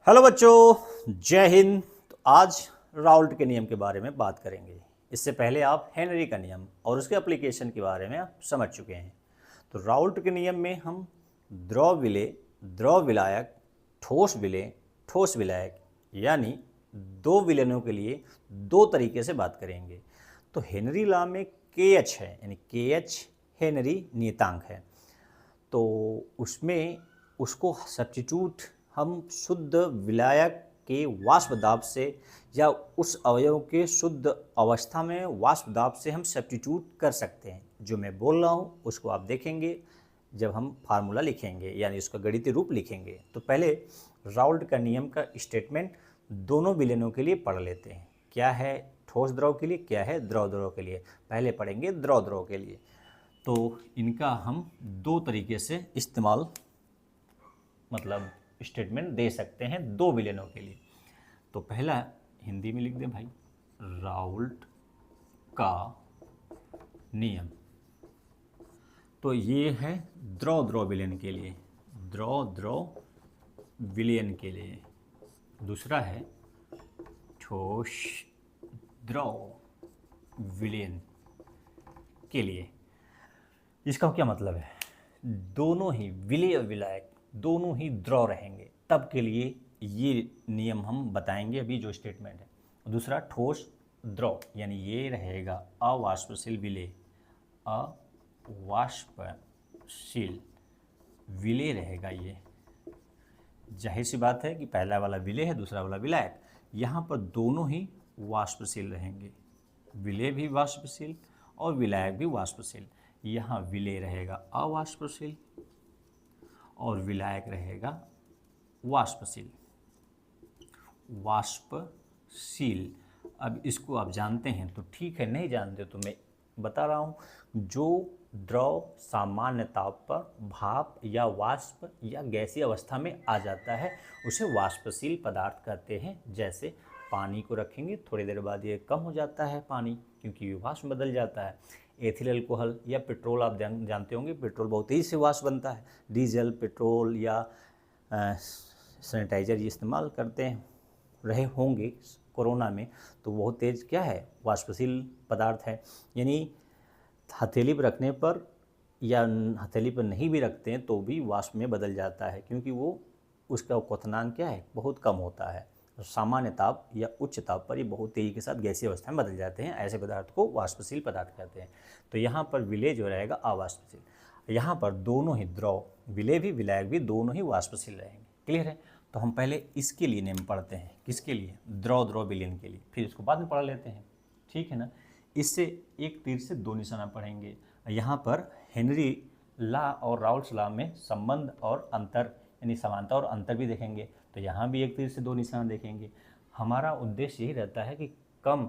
Hello बच्चों, जय हिंद। तो आज राउल्ट के नियम के बारे में बात करेंगे। इससे पहले आप हेनरी का नियम और उसके एप्लीकेशन के बारे में आप समझ चुके हैं। तो राउल्ट के नियम में हम द्रव विलेय, द्रव विलायक, ठोस विलेय, ठोस विलायक यानी दो विलयनों के लिए दो तरीके से बात करेंगे। तो हेनरी लॉ में KH है, यानी KH हेनरी नियतांक है। तो उसमें उसको सब्स्टिट्यूट हम शुद्ध विलायक के वाष्प दाब से या उस अवयव के शुद्ध अवस्था में वाष्प दाब से हम सब्स्टिट्यूट कर सकते हैं। जो मैं बोल रहा हूँ उसको आप देखेंगे जब हम फार्मूला लिखेंगे, यानी उसका गणितीय रूप लिखेंगे। तो पहले राउल्ट का नियम का स्टेटमेंट दोनों विलयनों के लिए पढ़ लेते हैं। क्या है ठोस द्रव के लिए, क्या है द्रव द्रव के लिए। पहले पढ़ेंगे द्रव द्रव के लिए। तो इनका हम दो तरीके से इस्तेमाल मतलब स्टेटमेंट दे सकते हैं दो विलयनों के लिए। तो पहला हिंदी में लिख दें भाई, राउल्ट का नियम। तो ये है द्रव द्रव विलयन के लिए, द्रव द्रव विलयन के लिए। दूसरा है ठोस द्रव विलयन के लिए। इसका क्या मतलब है, दोनों ही विलेय और विलायक दोनों ही द्रव रहेंगे, तब के लिए ये नियम हम बताएंगे अभी जो स्टेटमेंट है। दूसरा ठोस द्रव, यानी ये रहेगा अवाष्पशील विलेय, अवाष्पशील विलेय रहेगा। ये जाहिर सी बात है कि पहला वाला विलेय है, दूसरा वाला विलायक। यहाँ पर दोनों ही वाष्पशील रहेंगे, विलेय भी वाष्पशील और विलायक भी वाष्पशील। यहाँ विलेय रहेगा अवाष्पशील और विलायक रहेगा वाष्पशील। वाष्पशील, अब इसको आप जानते हैं तो ठीक है, नहीं जानते तो मैं बता रहा हूँ। जो द्रव सामान्य ताप पर भाप या वाष्प या गैसीय अवस्था में आ जाता है उसे वाष्पशील पदार्थ कहते हैं। जैसे पानी को रखेंगे, थोड़ी देर बाद ये कम हो जाता है पानी, क्योंकि वाष्प बदल जाता है। एथिल अल्कोहल या पेट्रोल आप जानते होंगे, पेट्रोल बहुत तेज़ी से वाष्प बनता है। डीजल, पेट्रोल या सैनिटाइज़र ये इस्तेमाल करते रहे होंगे कोरोना में, तो बहुत तेज़ क्या है, वाष्पशील पदार्थ है। यानी हथेली पर रखने पर या हथेली पर नहीं भी रखते हैं तो भी वाष्प में बदल जाता है, क्योंकि वो उसका क्वथनांक क्या है, बहुत कम होता है। सामान्य ताप या उच्च ताप पर ये बहुत तेज़ी के साथ गैसीय अवस्था में बदल जाते हैं। ऐसे पदार्थ को वाष्पशील पदार्थ कहते हैं। तो यहाँ पर विलेय जो रहेगा अवाष्पशील। यहाँ पर दोनों ही द्रव, विलेय भी विलायक भी दोनों ही वाष्पशील रहेंगे। क्लियर है। तो हम पहले इसके लिए नियम पढ़ते हैं। किसके लिए, द्रव द्रव विलयन के लिए, फिर इसको बाद में पढ़ लेते हैं, ठीक है ना। इससे एक तीर से दो निशाना पढ़ेंगे। यहाँ पर हेनरी लॉ और राउल्ट्स लॉ में संबंध और अंतर यानी समानता और अंतर भी देखेंगे। तो यहाँ भी एक तीर से दो निशान देखेंगे। हमारा उद्देश्य यही रहता है कि कम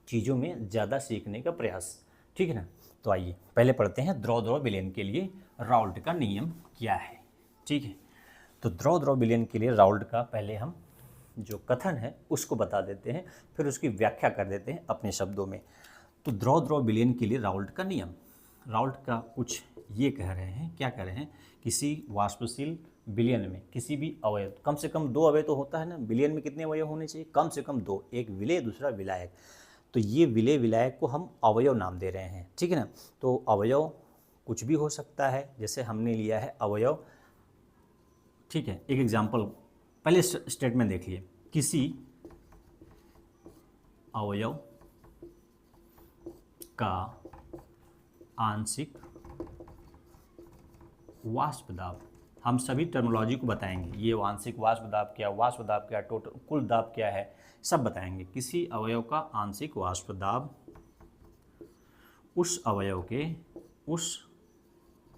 चीज़ों में ज़्यादा सीखने का प्रयास, ठीक है ना। तो आइए पहले पढ़ते हैं द्रव द्रव विलयन के लिए राउल्ट का नियम क्या है, ठीक है। तो द्रव द्रव विलयन के लिए राउल्ट का पहले हम जो कथन है उसको बता देते हैं, फिर उसकी व्याख्या कर देते हैं अपने शब्दों में। तो द्रव द्रव विलयन के लिए राउल्ट का नियम, राउल्ट का कुछ ये कह रहे हैं, क्या कह रहे हैं, किसी वाष्पशील विलयन में किसी भी अवयव, कम से कम दो अवयव तो होता है ना, विलयन में कितने अवयव होने चाहिए, कम से कम दो, एक विलेय दूसरा विलायक। तो ये विलेय विलायक को हम अवयव नाम दे रहे हैं, ठीक है ना। तो अवयव कुछ भी हो सकता है, जैसे हमने लिया है अवयव, ठीक है। एक एग्जाम्पल, पहले स्टेटमेंट देखिए, किसी अवयव का आंशिक वाष्प दाब, हम सभी टर्मिनोलॉजी को बताएंगे। ये आंशिक वाष्प दाब क्या, टोटल कुल दाब क्या है, सब बताएंगे। किसी अवयव का आंशिक वाष्प दाब उस अवयव के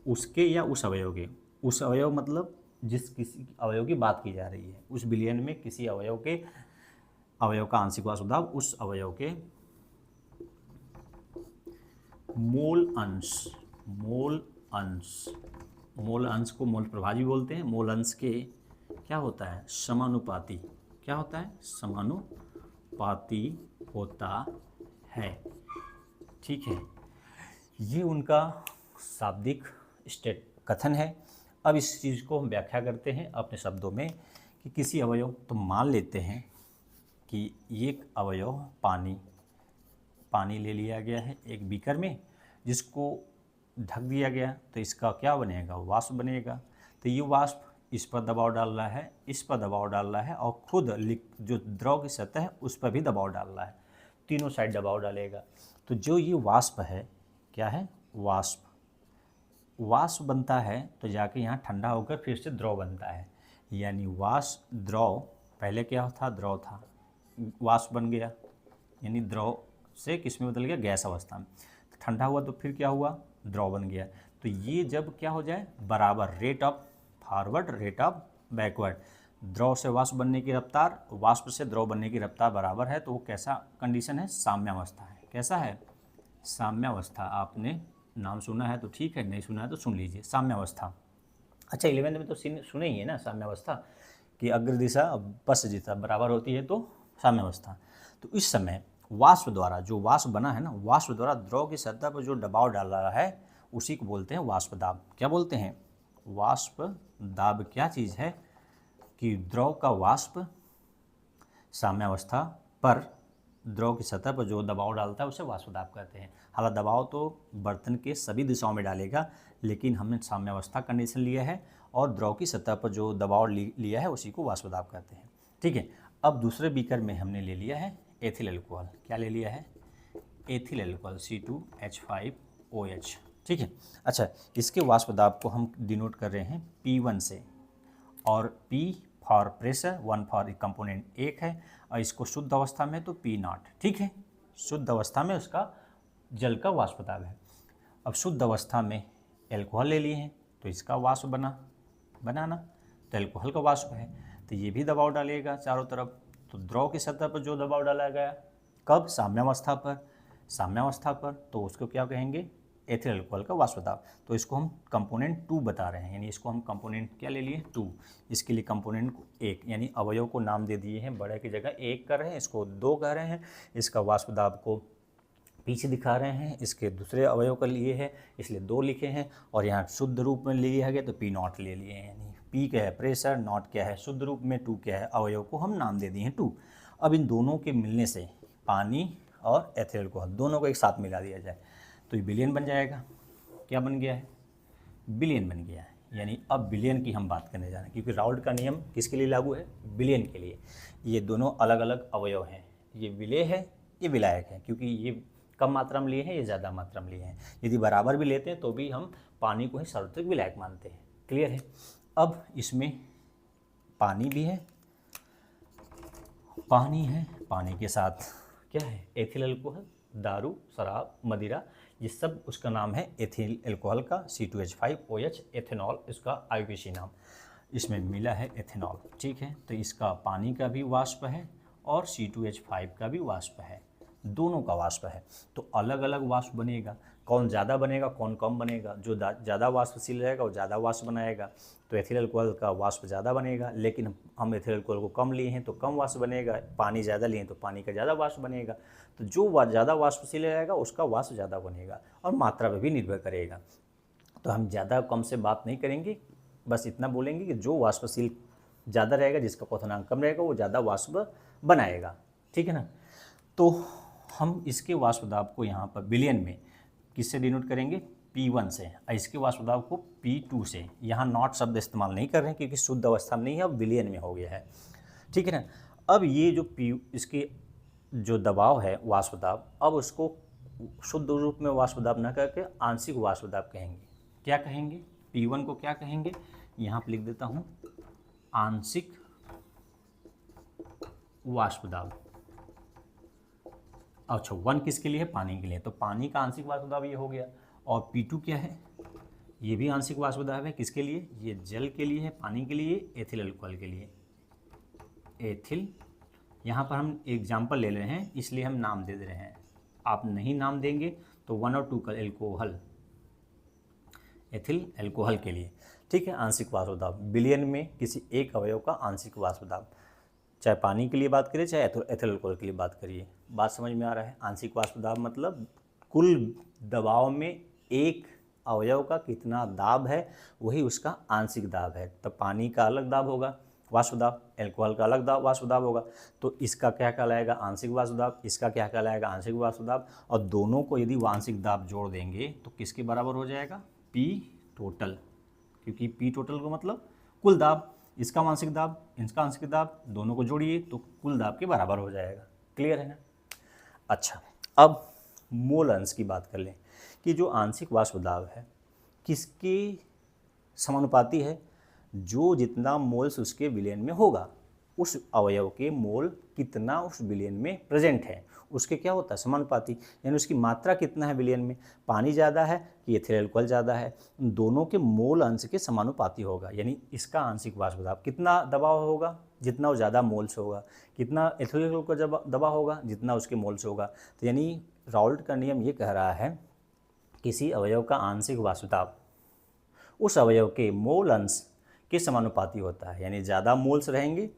उसके या उस अवयव के, उस अवयव मतलब जिस किसी अवयव की बात की जा रही है, उस विलयन में किसी अवयव का आंशिक वाष्प दाब उस अवयव के मोल अंश को मोल प्रभावी बोलते हैं। मोल अंश के क्या होता है, समानुपाती, क्या होता है, समानुपाती होता है, ठीक है। ये उनका शाब्दिक कथन है। अब इस चीज़ को हम व्याख्या करते हैं अपने शब्दों में कि किसी अवयव, तो मान लेते हैं कि एक अवयव पानी ले लिया गया है एक बीकर में, जिसको ढक दिया गया, तो इसका क्या बनेगा, वाष्प बनेगा। तो ये वाष्प इस पर दबाव डाल रहा है, इस पर दबाव डाल रहा है, और खुद जो द्रव की सतह है उस पर भी दबाव डाल रहा है, तीनों साइड दबाव डालेगा। तो जो ये वाष्प है, क्या है, वाष्प बनता है, तो जाके यहाँ ठंडा होकर फिर से द्रव बनता है। यानी वाष्प द्रव, पहले क्या था, द्रव था, वाष्प बन गया, यानी द्रव से किस में बदल गया, गैस अवस्था में। तो ठंडा हुआ तो फिर क्या हुआ, द्रव बन गया। तो ये जब क्या हो जाए, बराबर, rate of forward, rate of backward, द्रव से वाष्प बनने की रफ्तार, वाष्प से द्रव बनने की रफ्तार बराबर है, तो वो कैसा कंडीशन है, साम्यावस्था है। कैसा है, साम्यावस्था। आपने नाम सुना है तो ठीक है, नहीं सुना है तो सुन लीजिए, साम्यावस्था। अच्छा, 11th में तो सुने ही है ना साम्यावस्था, कि अग्र दिशा पश्च दिशा बराबर होती है, तो साम्यावस्था। तो इस समय वाष्प द्वारा, जो वाष्प बना है ना, वाष्प द्वारा द्रव की सतह पर जो दबाव डाल रहा है उसी को बोलते हैं वाष्प दाब। क्या बोलते हैं, वाष्प दाब। क्या चीज़ है कि द्रव का वाष्प साम्यावस्था पर द्रव की सतह पर जो दबाव डालता है उसे वाष्प दाब कहते हैं। हालांकि दबाव तो बर्तन के सभी दिशाओं में डालेगा, लेकिन हमने साम्यावस्था कंडीशन लिया है, और द्रव की सतह पर जो दबाव लिया है उसी को वाष्प दाब कहते हैं। ठीक है। अब दूसरे बीकर में हमने ले लिया है एथिल अल्कोहल। क्या ले लिया है, एथिल अल्कोहल, C2H5OH। ठीक है। अच्छा, इसके वाष्प दाब को हम डिनोट कर रहे हैं P1 से, और P for pressure, 1 for component 1 है, और इसको शुद्ध अवस्था में तो P0। ठीक है, शुद्ध अवस्था में उसका जल का वाष्प दाब है। अब शुद्ध अवस्था में एल्कोहल ले लिए हैं, तो इसका वाष्प बनाना, तो एल्कोहल का वाष्प है, तो ये भी दबाव डालेगा चारों तरफ। तो द्रव की सतह पर जो दबाव डाला गया, कब, साम्यावस्था पर, तो उसको क्या कहेंगे, एथिल अल्कोहल का वाष्प दाब। तो इसको हम कंपोनेंट 2 बता रहे हैं, यानी इसको हम कंपोनेंट क्या ले लिए, 2। इसके लिए कंपोनेंट को 1, यानी अवयव को नाम दे दिए हैं, बड़े की जगह 1 कर रहे हैं, इसको 2 कह रहे हैं। इसका वाष्प दाब को पीछे दिखा रहे हैं, इसके दूसरे अवयव का लिए है, इसलिए 2 लिखे हैं, और यहाँ शुद्ध रूप में लिया गया तो P0 ले लिए हैं। यानी P क्या है प्रेशर, नॉट क्या है शुद्ध रूप में, 2 क्या है अवयव को हम नाम दे दिए हैं 2। अब इन दोनों के मिलने से पानी और एथिल अल्कोहल दोनों को एक साथ मिला दिया जाए तो ये विलयन बन जाएगा। क्या बन गया है, विलयन बन गया है। यानी अब विलयन की हम बात करने जा रहे हैं, क्योंकि राउल्ट का नियम किसके लिए लागू है, विलयन के लिए। ये दोनों अलग अलग अवयव हैं, ये विलेय है, ये विलायक है, क्योंकि ये कम मात्रा में लिए हैं, ये ज़्यादा मात्रा में लिए हैं। यदि बराबर भी लेते हैं तो भी हम पानी को ही सार्वत्रिक विलायक मानते हैं। क्लियर है। अब इसमें पानी भी है, पानी के साथ क्या है, एथिल अल्कोहल, दारू, शराब, मदिरा, ये सब उसका नाम है एथिल अल्कोहल का, C2H5OH, एथेनॉल इसका IUPAC नाम, इसमें मिला है एथेनॉल। ठीक है, तो इसका पानी का भी वाष्प है और C2H5 का भी वाष्प है, दोनों का वाष्प है। तो अलग अलग वाष्प बनेगा, कौन ज़्यादा बनेगा कौन कम बनेगा, जो ज़्यादा वाष्पशील रहेगा वो ज़्यादा वाष्प बनाएगा, तो एथिल अल्कोहल का वाष्प ज़्यादा बनेगा। लेकिन हम एथिल अल्कोहल को कम लिए हैं तो कम वाष्प बनेगा, पानी ज़्यादा लिए हैं तो पानी का ज़्यादा वाष्प बनेगा। तो जो ज़्यादा वाष्पशील रहेगा उसका वाष्प ज़्यादा बनेगा, और मात्रा पर भी निर्भर करेगा। तो हम ज़्यादा कम से बात नहीं करेंगे, बस इतना बोलेंगे कि जो वाष्पशील ज़्यादा रहेगा, जिसका क्वथनांक कम रहेगा, वो ज़्यादा वाष्प बनाएगा। ठीक है ना। तो हम इसके वाष्प दाब को यहाँ पर विलयन में किससे डिनोट करेंगे, P1 से, और इसके वाष्प दाब को P2 से। यहाँ नॉट शब्द इस्तेमाल नहीं कर रहे हैं क्योंकि शुद्ध अवस्था में नहीं है, अब विलयन में हो गया है। ठीक है ना। अब ये जो इसके जो दबाव है वाष्प दाब, अब उसको शुद्ध रूप में वाष्प दाब न करके आंशिक वाष्प दाब कहेंगे। क्या कहेंगे, P1 को क्या कहेंगे, यहाँ पर लिख देता हूँ, आंशिक वाष्प दाब। अच्छा, 1 किसके लिए है, पानी के लिए, तो पानी का आंशिक वाष्प दाब ये हो गया। और P2 क्या है, ये भी आंशिक वाष्प दाब है, किसके लिए, ये जल के लिए है, पानी के लिए, एथिल अल्कोहल के लिए। एथिल, यहाँ पर हम एग्जाम्पल ले रहे हैं इसलिए हम नाम दे रहे हैं, आप नहीं नाम देंगे तो 1 और 2 का एल्कोहल, एथिल अल्कोहल के लिए। ठीक है, आंशिक वाष्प दाब विलयन में किसी एक अवयव का आंशिक वाष्प दाब, चाहे पानी के लिए बात करिए चाहे एथिल अल्कोहल के लिए बात करिए। बात समझ में आ रहा है। आंशिक वाष्प दाब मतलब कुल दबाव में एक अवयव का कितना दाब है वही उसका आंशिक दाब है। तो पानी का अलग दाब होगा, वाष्प दाब, एल्कोहल का अलग दाब वाष्प दाब होगा। तो इसका क्या कहलाएगा, आंशिक वाष्प दाब, इसका क्या कहलाएगा, आंशिक वाष्प दाब। और दोनों को यदि आंशिक दाब जोड़ देंगे तो किसके बराबर हो जाएगा, पी टोटल, क्योंकि पी टोटल को मतलब कुल दाब, इसका आंशिक दाब, इसका आंशिक दाब, दोनों को जोड़िए तो कुल दाब के बराबर हो जाएगा। क्लियर है ना। अच्छा, अब मोल अंश की बात कर लें कि जो आंशिक वाष्प दाब है किसके समानुपाती है, जो जितना मोल्स उसके विलयन में होगा, उस अवयव के मोल कितना उस विलयन में प्रेजेंट है उसके क्या होता है, समानुपाती, यानी उसकी मात्रा कितना है विलयन में, पानी ज़्यादा है कि एथिल अल्कोहल ज़्यादा है, दोनों के मोल अंश के समानुपाती होगा। यानी इसका आंशिक वाष्प दाब कितना दबाव होगा, जितना वो ज़्यादा मोल्स होगा, कितना एथिल अल्कोहल का दबाव होगा, जितना उसके मोल्स होगा। तो यानी राउल्ट का नियम ये कह रहा है किसी अवयव का आंशिक वाष्प दाब उस अवयव के मोल अंश के समानुपाती होता है। यानी ज़्यादा मोल्स रहेंगे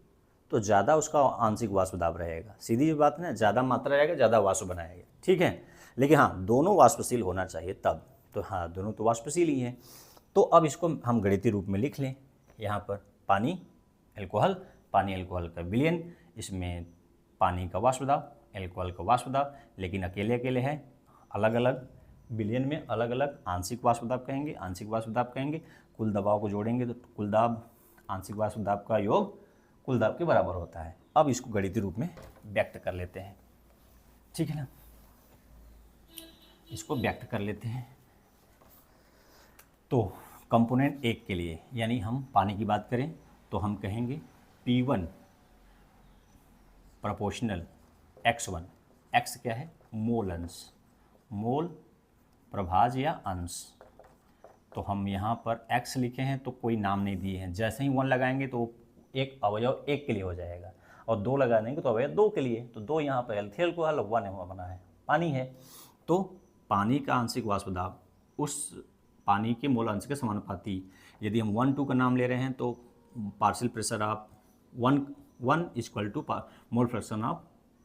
तो ज़्यादा उसका आंशिक वाष्प दाब रहेगा। सीधी बात है, ज़्यादा मात्रा रहेगा ज़्यादा वाष्प बनाएगा, ठीक है। लेकिन हाँ, दोनों वाष्पशील होना चाहिए तब। तो हाँ, दोनों तो वाष्पशील ही हैं। तो अब इसको हम गणितीय रूप में लिख लें। यहाँ पर पानी एल्कोहल का विलयन, इसमें पानी का वाष्प दाब, एल्कोहल का वाष्प दाब, लेकिन अकेले अकेले है, अलग अलग विलयन में अलग अलग आंशिक वाष्प दाब कहेंगे, आंशिक वाष्प दाब कहेंगे। कुल दबाव को जोड़ेंगे तो कुल दाब आंशिक वाष्प दाब का योग कुल दाब के बराबर होता है। अब इसको गणितीय रूप में व्यक्त कर लेते हैं, ठीक है ना। इसको व्यक्त कर लेते हैं। तो कंपोनेंट 1 के लिए, यानी हम पानी की बात करें तो हम कहेंगे P1 प्रोपोर्शनल X1, X क्या है, मोल अंश, मोल प्रभाज या अंश। तो हम यहाँ पर x लिखे हैं तो कोई नाम नहीं दिए हैं, जैसे ही 1 लगाएंगे तो एक अवयव 1 के लिए हो जाएगा, और 2 लगा देंगे तो अवयव 2 के लिए। तो 2 यहाँ पर एथिल अल्कोहल, 1 हुआ बना है पानी है। तो पानी का आंशिक वाष्प दाब उस पानी के मोल अंश के समानुपाती। यदि हम 1, 2 का नाम ले रहे हैं तो partial pressure of 1 equal to mole fraction of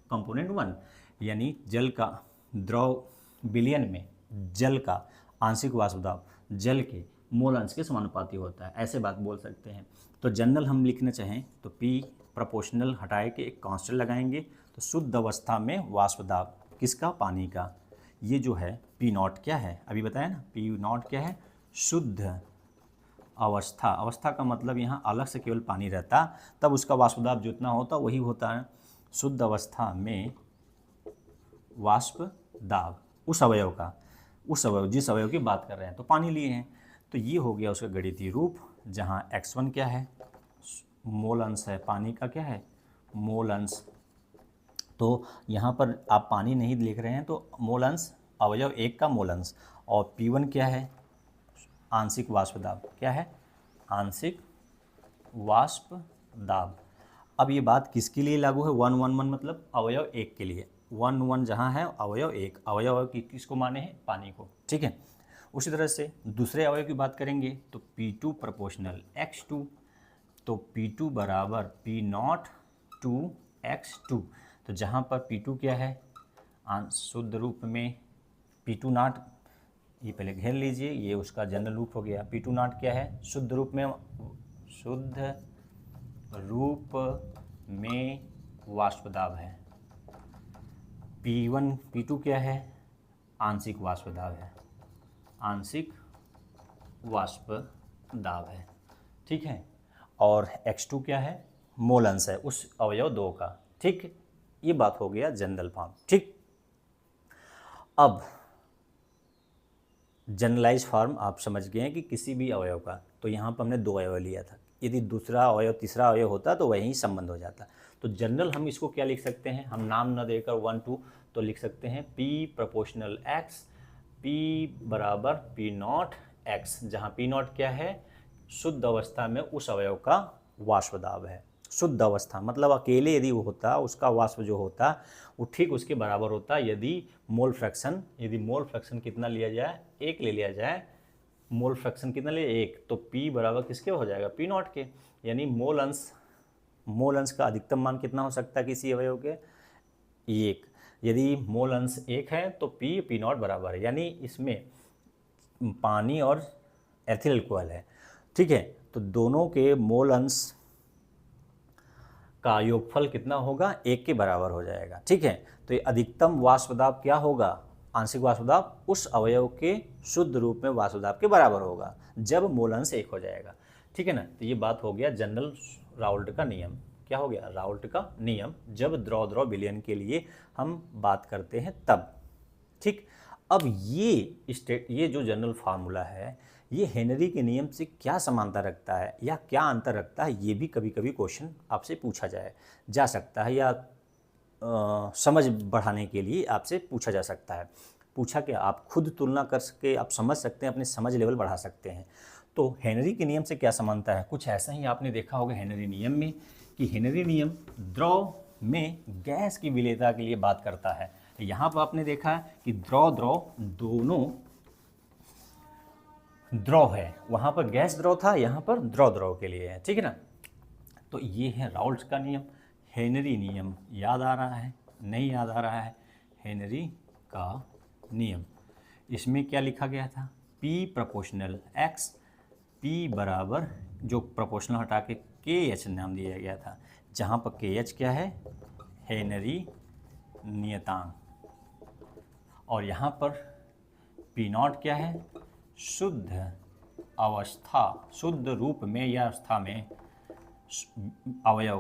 component 1, यानी जल का द्रव विलयन में जल का आंशिक वाष्प दाब जल के मोल अंश के समानुपाती होता है, ऐसे बात बोल सकते हैं। तो जनरल हम लिखना चाहें तो P प्रोपोर्शनल हटाए के एक कांस्टेंट लगाएंगे तो शुद्ध अवस्था में वाष्प दाब किसका, पानी का, ये जो है P0 क्या है, अभी बताया ना, P0 क्या है, शुद्ध अवस्था। अवस्था का मतलब यहाँ अलग से केवल पानी रहता तब उसका वाष्प दाब जितना होता वही होता है। शुद्ध अवस्था में वाष्प दाब उस अवयव का, उस अवयव जिस अवयव की बात कर रहे हैं, तो पानी लिए हैं। तो ये हो गया उसका गणितीय रूप, जहाँ x1 क्या है, मोल अंश है, पानी का क्या है, मोल अंश। तो यहाँ पर आप पानी नहीं लिख रहे हैं तो मोल अंश अवयव 1 का मोल अंश, और P1 क्या है, आंशिक वाष्प दाब, क्या है, आंशिक वाष्प दाब। अब ये बात किसके लिए लागू है, 1, 1, 1 मतलब अवयव 1 के लिए, 1, 1 जहाँ है अवयव 1, अवयव किसको माने हैं, पानी को, ठीक है। उसी तरह से दूसरे अवयव की बात करेंगे तो P2 प्रोपोर्शनल X2, तो P2 बराबर P0 टू X2। तो जहाँ पर P2 क्या है, शुद्ध रूप में P2 नॉट, ये पहले घेर लीजिए, ये उसका जनरल रूप हो गया। P2 नॉट क्या है, शुद्ध रूप में, शुद्ध रूप में वाष्प दाब है। P2 क्या है, आंशिक वाष्प दाब है, आंशिक वाष्प दाब है, ठीक है। और X2 क्या है, मोल अंश है उस अवयव 2 का, ठीक। ये बात हो गया जनरल फॉर्म, ठीक। अब जनरलाइज फॉर्म आप समझ गए हैं कि किसी भी अवयव का, तो यहाँ पर हमने 2 अवयव लिया था, यदि दूसरा अवयव तीसरा अवयव होता तो वही संबंध हो जाता। तो जनरल हम इसको क्या लिख सकते हैं, हम नाम न देकर 1, 2 तो लिख सकते हैं P प्रोपोर्शनल X, P बराबर P0 X, जहाँ P0 क्या है, शुद्ध अवस्था में उस अवयव का वाष्प दाब है। शुद्ध अवस्था मतलब अकेले यदि वो होता, उसका वाष्प जो होता वो ठीक उसके बराबर होता यदि मोल फ्रैक्शन कितना लिया जाए, 1 ले लिया जाए, मोल फ्रैक्शन कितना ले, 1, तो P बराबर किसके हो जाएगा, P0 के। यानी मोल अंश का अधिकतम मान कितना हो सकता है किसी अवयव के, 1। यदि मोल अंश 1 है तो P0 बराबर है, यानी इसमें पानी और एथिल अल्कोहल है, ठीक है। तो दोनों के मोल अंश का योगफल कितना होगा, 1 के बराबर हो जाएगा। ठीक है, तो ये अधिकतम वाष्प दाब क्या होगा, आंशिक वाष्प दाब उस अवयव के शुद्ध रूप में वाष्प दाब के बराबर होगा जब मोल अंश 1 हो जाएगा। ठीक है ना, तो ये बात हो गया जनरल राउल्ट का नियम। क्या हो गया, राउल्ट का नियम, जब द्रव द्रव विलयन के लिए हम बात करते हैं तब। ठीक, अब ये जो जनरल फार्मूला है ये हेनरी के नियम से क्या समानता रखता है या क्या अंतर रखता है, ये भी कभी कभी क्वेश्चन आपसे पूछा जा सकता है, या समझ बढ़ाने के लिए आपसे पूछा जा सकता है। पूछा कि आप खुद तुलना कर सके, आप समझ सकते हैं, अपने समझ लेवल बढ़ा सकते हैं। तो हेनरी के नियम से क्या समानता है, कुछ ऐसा ही आपने देखा होगा हेनरी नियम में, कि हेनरी नियम द्रव में गैस की विलेयता के लिए बात करता है। यहाँ पर आपने देखा कि द्रव द्रव दोनों द्रव है, वहाँ पर गैस द्रव था, यहाँ पर द्रव द्रव के लिए है। ठीक है ना, तो ये है राउल्ट का नियम। हेनरी नियम याद आ रहा है, नहीं याद आ रहा है, हेनरी का नियम, इसमें क्या लिखा गया था, P प्रोपोर्शनल X, P बराबर जो प्रोपोर्शनल हटा के KH नाम दिया गया था, जहाँ पर KH क्या है, हेनरी नियतांक, और यहाँ पर P0 क्या है, शुद्ध अवस्था, शुद्ध रूप में या अवस्था में अवयव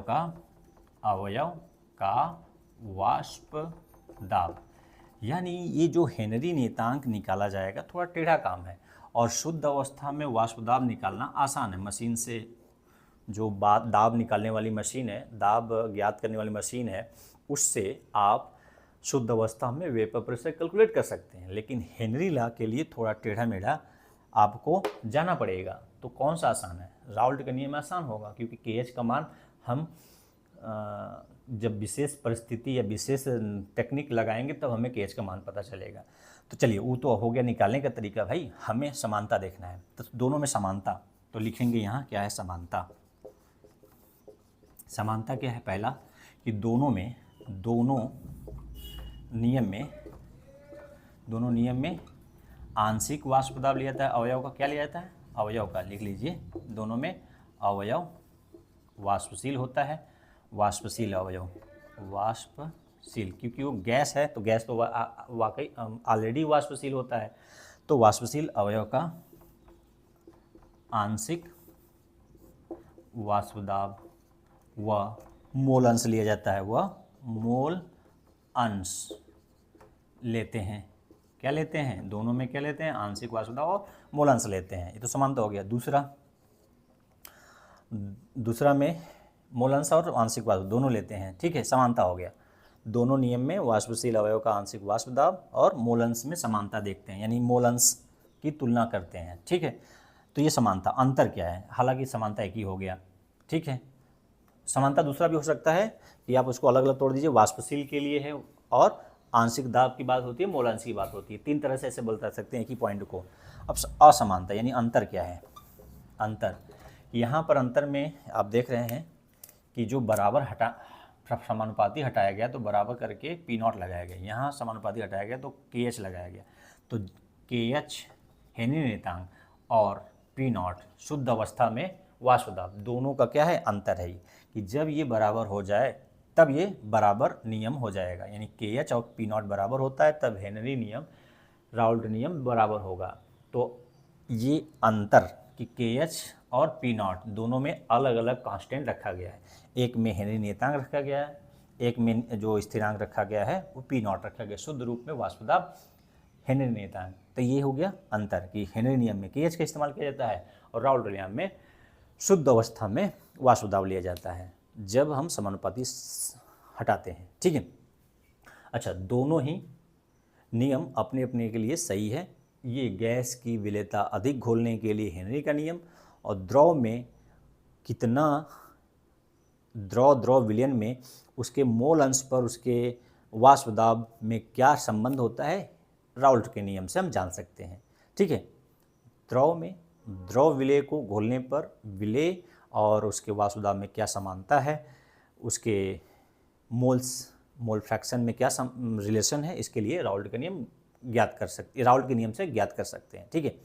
का वाष्प दाब। यानी ये जो हेनरी नियतांक निकाला जाएगा थोड़ा टेढ़ा काम है, और शुद्ध अवस्था में वाष्प दाब निकालना आसान है। मशीन से जो दाब निकालने वाली मशीन है, दाब ज्ञात करने वाली मशीन है, उससे आप शुद्ध अवस्था में वेपर प्रेशर कैलकुलेट कर सकते हैं। लेकिन हेनरी लॉ के लिए थोड़ा टेढ़ा मेढ़ा आपको जाना पड़ेगा। तो कौन सा आसान है, राउल्ट का नियम आसान होगा, क्योंकि KH का मान हम जब विशेष परिस्थिति या विशेष टेक्निक लगाएंगे तब हमें KH का मान पता चलेगा। तो चलिए, वो तो हो गया निकालने का तरीका, भाई हमें समानता देखना है। तो दोनों में समानता, तो लिखेंगे यहाँ क्या है समानता। समानता क्या है, पहला कि दोनों नियम में आंशिक वाष्प दाब लिया जाता है, अवयव का क्या लिया जाता है, अवयव का, लिख लीजिए, दोनों में अवयव वाष्पशील होता है, वाष्पशील अवयव, वाष्पशील, क्योंकि वो गैस है तो गैस तो वाकई ऑलरेडी वाष्पशील होता है। तो वाष्पशील अवयव का आंशिक वाष्प दाब व मोल अंश लिया जाता है, वह मोल अंश लेते हैं। क्या लेते हैं, दोनों में क्या लेते हैं, आंशिक वाष्प दाब और मोल अंश लेते हैं। ये तो समानता हो गया। दूसरा में मोल अंश और आंशिक वाष्प दोनों लेते हैं। ठीक है, समानता हो गया। दोनों नियम में वाष्पशील अवयव का आंशिक वाष्प दाब और मोल अंश में समानता देखते हैं, यानी मोल अंश की तुलना करते हैं। ठीक है, तो ये समानता। अंतर क्या है, हालांकि समानता एक ही हो गया। ठीक है, समानता दूसरा भी हो सकता है कि आप उसको अलग अलग तोड़ दीजिए, वाष्पशील के लिए है और आंशिक दाब की बात होती है, मोल अंश की बात होती है। 3 तरह से ऐसे बता सकते हैं एक ही पॉइंट को। अब असमानता यानी अंतर क्या है, अंतर, यहाँ पर अंतर में आप देख रहे हैं कि जो बराबर समानुपाती हटाया गया तो बराबर करके P0 लगाया गया, यहाँ समानुपाती हटाया गया तो KH लगाया गया। तो KH हेनरी नियतांक और P0 शुद्ध अवस्था में वाष्प दाब, दोनों का क्या है, अंतर है कि जब ये बराबर हो जाए तब ये बराबर नियम हो जाएगा, यानी KH और P0 बराबर होता है तब हेनरी नियम, राउल्ट नियम बराबर होगा। तो ये अंतर कि KH और P0 दोनों में अलग अलग कांस्टेंट रखा गया है, एक में हेनरी नियतांक रखा गया है, एक में जो स्थिरांक रखा गया है वो P0 रखा गया, शुद्ध रूप में वाष्प दाब हेनरी नियतांक। तो ये हो गया अंतर कि हेनरी नियम में KH का इस्तेमाल किया जाता है और राउल्ट नियम में शुद्ध अवस्था में वाष्प दाब लिया जाता है जब हम समानुपाती हटाते हैं। ठीक है, अच्छा, दोनों ही नियम अपने अपने के लिए सही है। ये गैस की विलेयता अधिक घोलने के लिए हेनरी का नियम, और द्रव में कितना द्रव विलयन में उसके मोल अंश पर उसके वाष्प दाब में क्या संबंध होता है, राउल्ट के नियम से हम जान सकते हैं। ठीक है, द्रव में द्रव विलेय को घोलने पर विलेय और उसके वाष्प दाब में क्या समानता है, उसके मोल फ्रैक्शन में क्या रिलेशन है, इसके लिए राउल्ट का नियम ज्ञात कर सकते, राउल्ट के नियम से ज्ञात कर सकते हैं। ठीक है,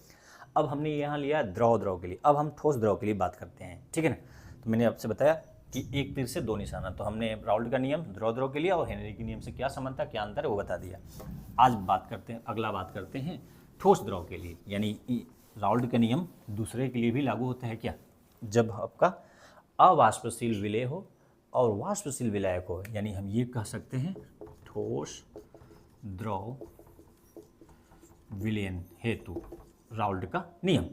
अब हमने यहाँ लिया द्रव के लिए, अब हम ठोस द्रव के लिए बात करते हैं। ठीक है ना, तो मैंने आपसे बताया कि एक तीर से दो निशाना। तो हमने राउल्ट का नियम द्रव के लिया और हेनरी के नियम से क्या संबंध था, क्या अंतर है वो बता दिया। आज अगला बात करते हैं ठोस द्रव के लिए, यानी राउल्ट का नियम दूसरे के लिए भी लागू होता है क्या, जब आपका अवाष्पशील विलेय हो और वाष्पशील विलायक हो, यानी हम ये कह सकते हैं ठोस द्रव विलयन हेतु राउल्ट का नियम।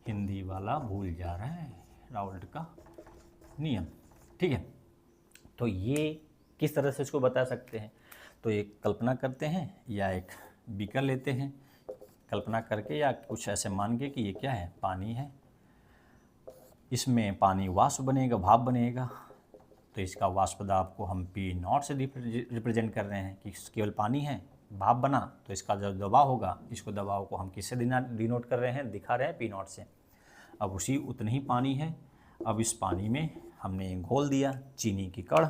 हिंदी वाला भूल जा रहा है, राउल्ट का नियम, ठीक है। तो ये किस तरह से इसको बता सकते हैं, तो एक कल्पना करते हैं या एक बीकर लेते हैं, कल्पना करके या कुछ ऐसे मान के कि ये क्या है, पानी है, इसमें पानी वाष्प बनेगा, भाप बनेगा, तो इसका वाष्प दाब को हम P0 से रिप्रेजेंट कर रहे हैं कि केवल पानी है, भाप बना, तो इसका जो दबाव होगा, इसको दबाव को हम किससे डिनोट कर रहे हैं, दिखा रहे हैं P0 से। अब उसी उतनी ही पानी है, अब इस पानी में हमने घोल दिया चीनी की कण,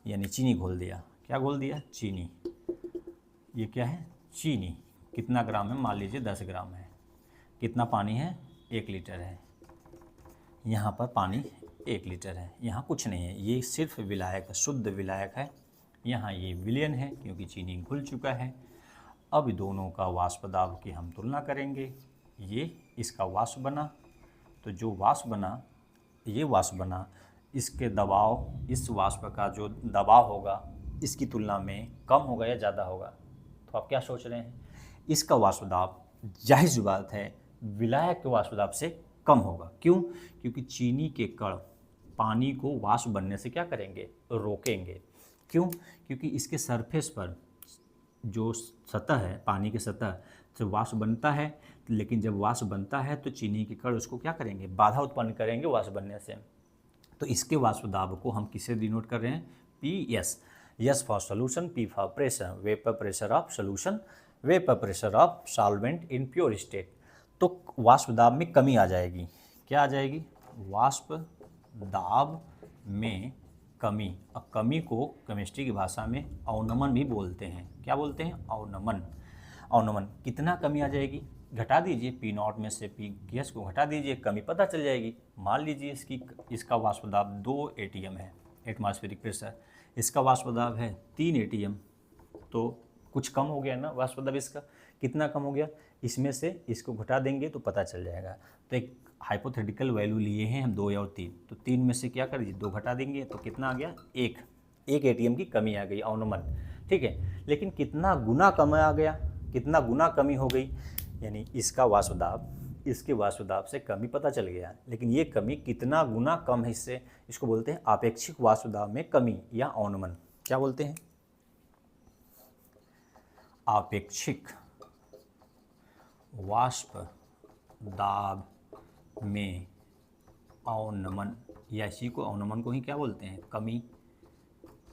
यानी चीनी घोल दिया, क्या घोल दिया, चीनी। ये क्या है, चीनी। कितना ग्राम है, मान लीजिए 10 ग्राम है। कितना पानी है, 1 लीटर है। यहाँ पर पानी 1 लीटर है, यहाँ कुछ नहीं है, ये सिर्फ विलायक, शुद्ध विलायक है। यहाँ ये विलयन है क्योंकि चीनी घुल चुका है। अब दोनों का वाष्प दाब की हम तुलना करेंगे। ये इसका वाष्प बना, तो जो वाष्प बना, ये वाष्प बना, इसके दबाव, इस वाष्प का जो दबाव होगा इसकी तुलना में कम होगा या ज़्यादा होगा। तो आप क्या सोच रहे हैं, इसका वाष्प दाब जाहिर सी बात है विलायक के वाष्प दाब से कम होगा। क्यों, क्योंकि चीनी के कण पानी को वाष्प बनने से क्या करेंगे, रोकेंगे। क्यों, क्योंकि इसके सरफेस पर जो सतह है, पानी की सतह से वाष्प बनता है, लेकिन जब वाष्प बनता है तो चीनी के कण उसको क्या करेंगे, बाधा उत्पन्न करेंगे वाष्प बनने से। तो इसके वाष्प दाब को हम किससे डिनोट कर रहे हैं, PS। S for solution, P for pressure, vapour pressure of solution, vapour pressure of solvent in pure state. तो वाष्प दाब में कमी आ जाएगी, क्या आ जाएगी, वाष्प दाब में कमी। अब कमी को केमिस्ट्री की भाषा में अवनमन भी बोलते हैं, क्या बोलते हैं, अवनमन। अवनमन, कितना कमी आ जाएगी, घटा दीजिए P0 में से PS को घटा दीजिए, कमी पता चल जाएगी। मान लीजिए इसका वाष्प दाब 2 ATM है, एटमॉस्फेरिक प्रेशर, इसका वाष्प दाब है 3 ATM, तो कुछ कम हो गया ना वाष्प दाब, इसका कितना कम हो गया, इसमें से इसको घटा देंगे तो पता चल जाएगा। तो एक हाइपोथेटिकल वैल्यू लिए हैं हम 2 और 3, तो 3 में से क्या कर दीजिए, 2 घटा देंगे तो कितना आ गया, 1 ATM की कमी आ गई, अवनमन, ठीक है। लेकिन कितना गुना कम आ गया, कितना गुना कमी हो गई, यानी इसका वाष्प दाब इसके वाष्प दाब से कमी पता चल गया, लेकिन ये कमी कितना गुना कम है इससे, इसको बोलते हैं आपेक्षिक वाष्प दाब में कमी या अवनमन। क्या बोलते हैं, आपेक्षिक वाष्प दाब में अवनमन, या इसी को अवनमन को ही क्या बोलते हैं, कमी,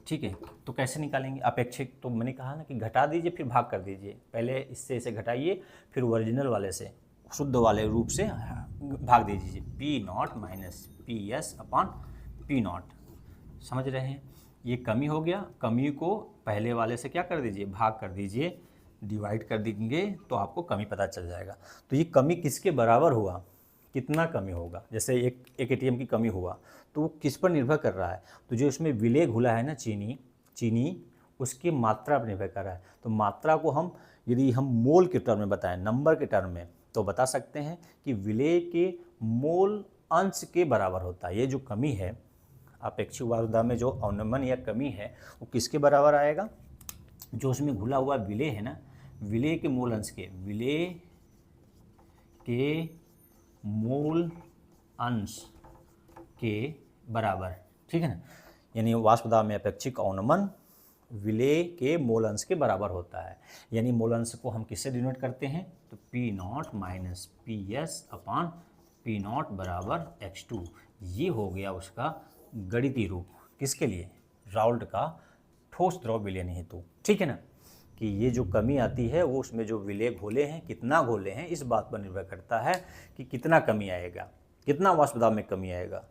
ठीक है। तो कैसे निकालेंगे अपेक्षिक, तो मैंने कहा ना कि घटा दीजिए फिर भाग कर दीजिए, पहले इससे इसे घटाइए फिर ओरिजिनल वाले से, शुद्ध वाले रूप से भाग दीजिए, P0 minus PS upon P0। समझ रहे हैं, ये कमी हो गया, कमी को पहले वाले से क्या कर दीजिए, भाग कर दीजिए, डिवाइड कर देंगे तो आपको कमी पता चल जाएगा। तो ये कमी किसके बराबर हुआ, कितना कमी होगा, जैसे एक ATM की कमी हुआ तो वो किस पर निर्भर कर रहा है, तो जो इसमें विलेय घुला है ना चीनी उसकी मात्रा पर निर्भर कर रहा है। तो मात्रा को हम यदि हम मोल के टर्म में बताएं, नंबर के टर्म में, तो बता सकते हैं कि विलेय के मोल अंश के बराबर होता है। ये जो कमी है अपेक्षिक वाष्प दाब में जो अवनमन या कमी है वो किसके बराबर आएगा, जो उसमें घुला हुआ विलेय है ना, विलेय के मोल अंश के, विलेय के मोल अंश के बराबर, ठीक है ना। यानी वाष्प दाब में अपेक्षिक अवनमन विलेय के मोल अंश के बराबर होता है। यानी मोल अंश को हम किससे डिनोट करते हैं, तो P0 minus PS upon P0 बराबर X2। ये हो गया उसका गणितीय रूप, किसके लिए, राउल्ट का ठोस द्रव विलयन हेतु, ठीक है ना। कि ये जो कमी आती है वो उसमें जो विलेय घोले हैं, कितना घोले हैं, इस बात पर निर्भर करता है कि कितना कमी आएगा, कितना वाष्प दाब में कमी आएगा,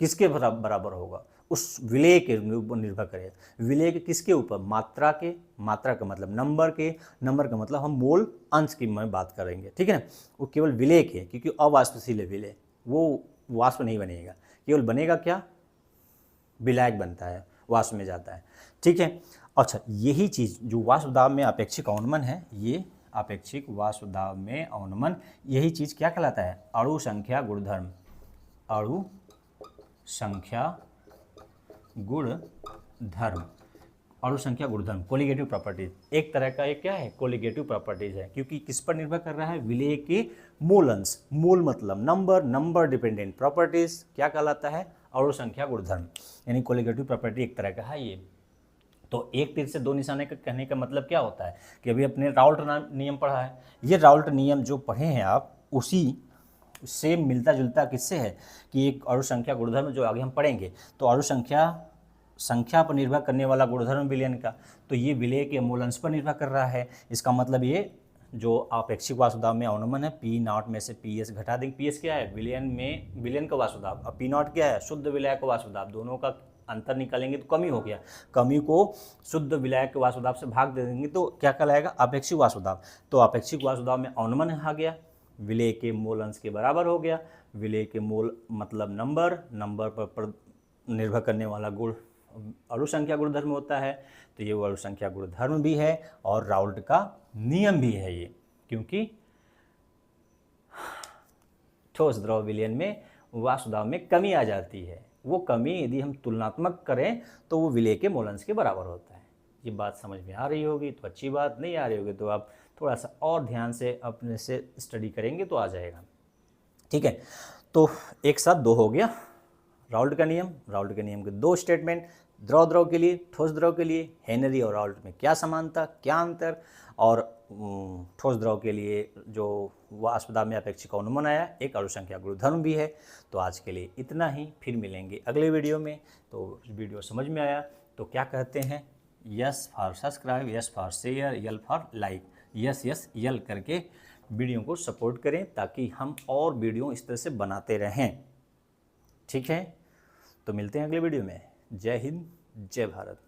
किसके बराबर होगा, उस विलेय के ऊपर निर्भर करेगा। विलेय के किसके ऊपर, मात्रा के, मात्रा का मतलब नंबर के, नंबर का मतलब हम मोल अंश की मैं बात करेंगे, ठीक है ना। वो केवल विलेय के, क्योंकि अवाष्पशील है विलेय, वो वाष्प नहीं बनेगा, केवल बनेगा क्या, विलायक बनता है, वाष्प में जाता है। ठीक है। अच्छा, यही चीज़ जो वाष्प दाब में अपेक्षिक अवनमन है, ये अपेक्षिक वाष्प दाब में अवनमन, यही चीज़ क्या कहलाता है? अणु संख्या गुणधर्म। अणु संख्या गुणधर्म, अणु संख्या गुणधर्म, कोलिगेटिव प्रॉपर्टीज। एक तरह का ये क्या है? कोलिगेटिव प्रॉपर्टीज है, क्योंकि किस पर निर्भर कर रहा है? विलेय के मूल अंश। मूल मतलब नंबर, नंबर डिपेंडेंट प्रॉपर्टीज क्या कहलाता है? अणु संख्या गुणधर्म, यानी कोलिगेटिव प्रॉपर्टी एक तरह का है ये। तो एक तीर से दो निशाने का कहने का मतलब क्या होता है कि अभी अपने राउल्ट नियम पढ़ा है, ये राउल्ट नियम जो पढ़े हैं आप, उसी से मिलता जुलता किससे है कि एक अणु संख्या गुणधर्म जो आगे हम पढ़ेंगे, तो अणु संख्या पर निर्भर करने वाला गुणधर्म विलयन का, तो ये विलेय के मूल अंश पर निर्भर कर रहा है। इसका मतलब ये जो अपेक्षिक वाष्प दाब में अवनमन है, पी नॉट में से पी एस घटा देंगे। पी एस क्या है? विलयन का वाष्प दाब, और पी नॉट क्या है? शुद्ध विलायक का वाष्प दाब। दोनों का अंतर निकालेंगे तो कमी हो गया, कमी को शुद्ध विलायक के वाष्प दाब से भाग दे देंगे तो क्या कहलाएगा? अपेक्षिक वाष्प दाब। तो अपेक्षिक वाष्प दाब में अवनमन आ गया, विलेय के मूल अंश के बराबर हो गया। विलेय के मूल मतलब नंबर, नंबर पर निर्भर करने वाला गुण अणु संख्या गुणधर्म होता है। तो ये अणु संख्या गुणधर्म भी है और राउल्ट का नियम भी है ये, क्योंकि ठोस द्रव विलयन में वाष्प दाब में कमी आ जाती है। वो कमी यदि हम तुलनात्मक करें तो वो विलेय के मूल अंश के बराबर होता है। ये बात समझ में आ रही होगी तो अच्छी बात, नहीं आ रही होगी तो आप थोड़ा सा और ध्यान से अपने से स्टडी करेंगे तो आ जाएगा। ठीक है, तो एक साथ दो हो गया राउल्ट का नियम। राउल्ट के नियम के दो स्टेटमेंट, द्रव द्रव के लिए, ठोस द्रव के लिए, हेनरी और राउल्ट में क्या समानता, क्या अंतर, और ठोस द्रव के लिए जो वाष्प दाब में अपेक्षिक अवनमन आया, एक अणु संख्या गुणधर्म भी है। तो आज के लिए इतना ही, फिर मिलेंगे अगले वीडियो में। तो वीडियो समझ में आया तो क्या कहते हैं? Yes for subscribe, yes for share, L for like, yes S L करके वीडियो को सपोर्ट करें ताकि हम और वीडियो इस तरह से बनाते रहें। ठीक है, तो मिलते हैं अगले वीडियो में। जय हिंद, जय भारत।